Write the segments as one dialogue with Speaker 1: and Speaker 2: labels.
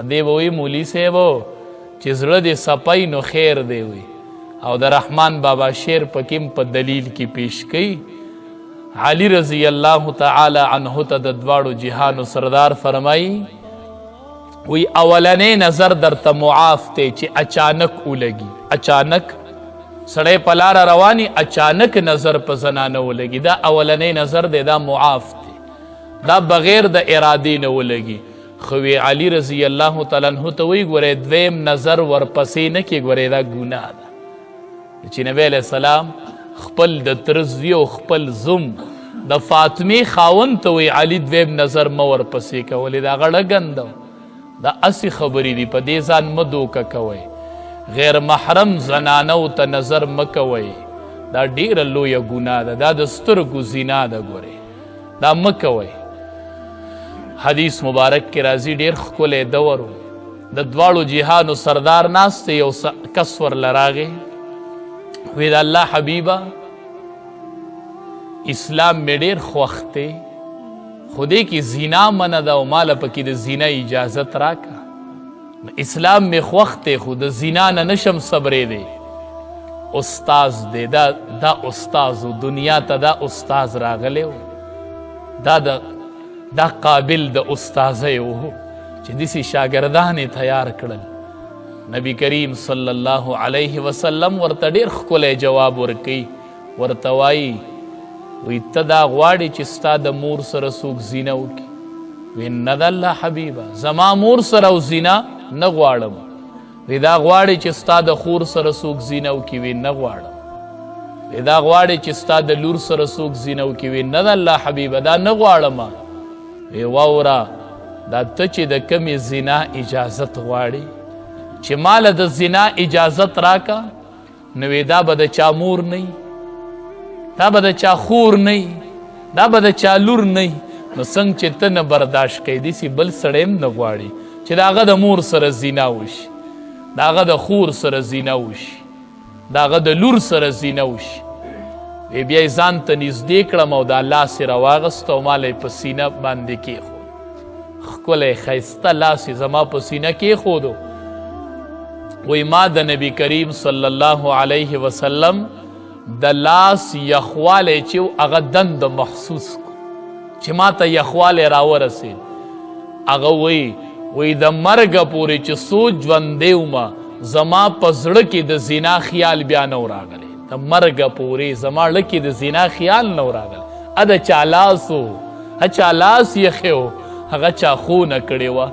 Speaker 1: دی وی مولی صاحبو چې زړه دې صفای نو خیر دی وی او د رحمان بابا شعر پکیم په دلیل کې پیش کړي. علی رضی الله تعالی عنه ته د دواړو جهانو سردار فرمایي وی اولنې نظر درته معاف دی چې اچانک ولګي. اچانک سړی په لاره رواني اچانک نظر په زنانه ولګي، دا اولنې نظر دی، دا معاف دی، دا بغیر د ارادې نه ولګي. خو علی رضی الله تعالی عنہ ته وی ګورې دویم نظر ورپسې نه کې ګورې دا ګناه ده. چې نبی علیہ السلام خپل د ترزوی او خپل زوم د فاطمې خاوند ته وی علی دویم نظر مه ورپسې کولی، دا غړه ګنده دا اسی خبرې دي، په دې ځان مه دوکه کوئ. غیر محرم زنانو ته نظر مه کوئ، دا ډیره لویه ګناه ده، دا د سترګو زنا ده. ګورئ دا مه کوئ. حدیث مبارک کې راځي ډیر ښکلی دور و، د دواړو جهانو سردار ناست یو کس ورله راغی وی د الله حبیبه اسلام مې ډیر خوښ دی خو دې کې زنا منه ده او ماله پکې د زنا اجازت راکه. اسلام مې خوښ دی خو د زنا نه نشم صبرېدی. استاز دی، دا استاز و دنیا ته دا استاز راغلی و، دا قابل د استازی و چې داسې شاګردان یې تیار کړل. نبی کریم صلی الله علیه وسلم ورته ډېر ښکلی جواب ورکوي، ورته وایي وی ته دا غواړې چې ستا د مور سره څوک زینه وکړي؟ وی نه د الله حبیبه زما مور سره او زینه نه غواړم. وی دا غواړې چې ستا د خور سره څوک زینه وکړي؟ وی نه غواړم. وی دا غواړې چې ستا د لور سره څوک زینه وکړي؟ وی نه د الله حبیبه دا نه غواړم. وی واوره دا ته چې د کمې زنا اجازت غواړې چې ماله د زنا اجازت راکه، نو وی دا به د چا مور نه وي، دا به د چا خور نه وي، دا به د چا لور نه وي. نو څنګه چې ته نه برداشت کوې داسې بل سړی هم نه غواړي چې د هغه د مور سره زنا وشي، د هغه د خور سره زنا وشي، د هغه د لور سره زنا وشي. وی بیا یې ځان ته نږدې کړم او دا لاس یې راواغست او ماله یې په سینه باندې کېښود. ښکلی ښایسته لاس یې زما په سینه کېښودو. وی ما د نبی کریم صلی الله علیه وسلم د لاس یخوالی چې هغه دند محسوس کو چې ما ته یخوالی راورسېد. هغه وی د مرګه پورې چې څو ژوندی ومه زما په زړه کې د زنا خیال بیا نه و راغلی، د مرګه پورې زما زړه کې د زنا خیال نه و راغلی. د چا لاس و، چا لاس یخی و، هغه چا خونه کړې وه.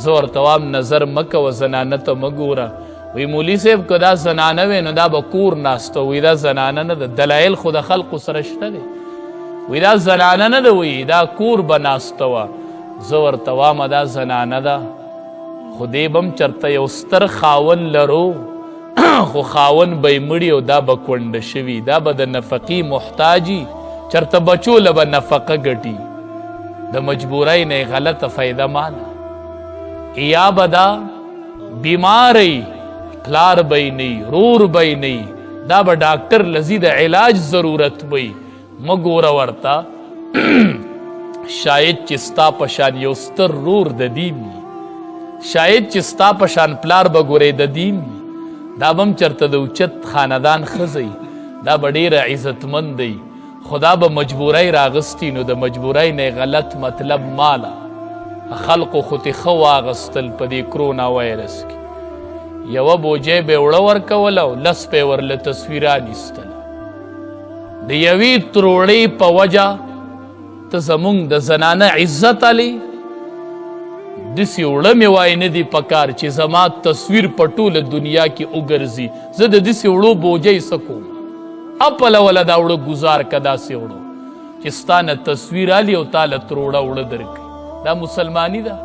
Speaker 1: زه ورته وایم نظر مه کوه، زنانه ته مه ګوره. وی مولی صاحب که دا زنانه وی نو دا به کور ناسته. وی دا زنانه نه ده، دلایل خو د خلقو سره شته دی. وی دا زنانه نه ده، وی دا کور به ناسته وه. زه ورته وایم دا زنانه ده خو دی به هم چېرته یو ستر خاون لرو خو خاون به یې مړي او دا به کونډه شوي، دا به د نفقې محتاجي، چېرته بچو له به نفقه ګټي. د مجبورۍ نه یې غلطه فایده ماله. یا به دا بیماری پلار به یې نه رور به یې نه، دا به ډاکټر لذي د علاج ضرورت به مه ګوره ورته. شاید چې ستا په شان یو ستر رور د دین وي، شاید چې ستا په شان پلار به ګورې د دین وي، دا به هم چېرته د اوچت خاندان ښځی، دا به ډېره عزتمند دی. خو دا به مجبورۍ راغستی، نو د مجبورۍ نه غلط مطلب ماله. خلقو خو تې ښه واغستل په دې کرونا وایرس کې. یوه بوجۍ به یې وړه ورکوله او 10 به یې ورله تصویران ایستله. د یوې تروړې په وجه ته زمونږ د زنانه عزت علي داسې وړه مې وای نه دي پکار چې زما تصویر په ټوله دنیا کې وګرځي. زه د داسې وړو بوجۍ څه کوم؟ اپله وله دا وړه ګزار که داسې وړو چې ستا نه تصویر علي او تا له تروړه وړه درکړي. دا مسلماني ده؟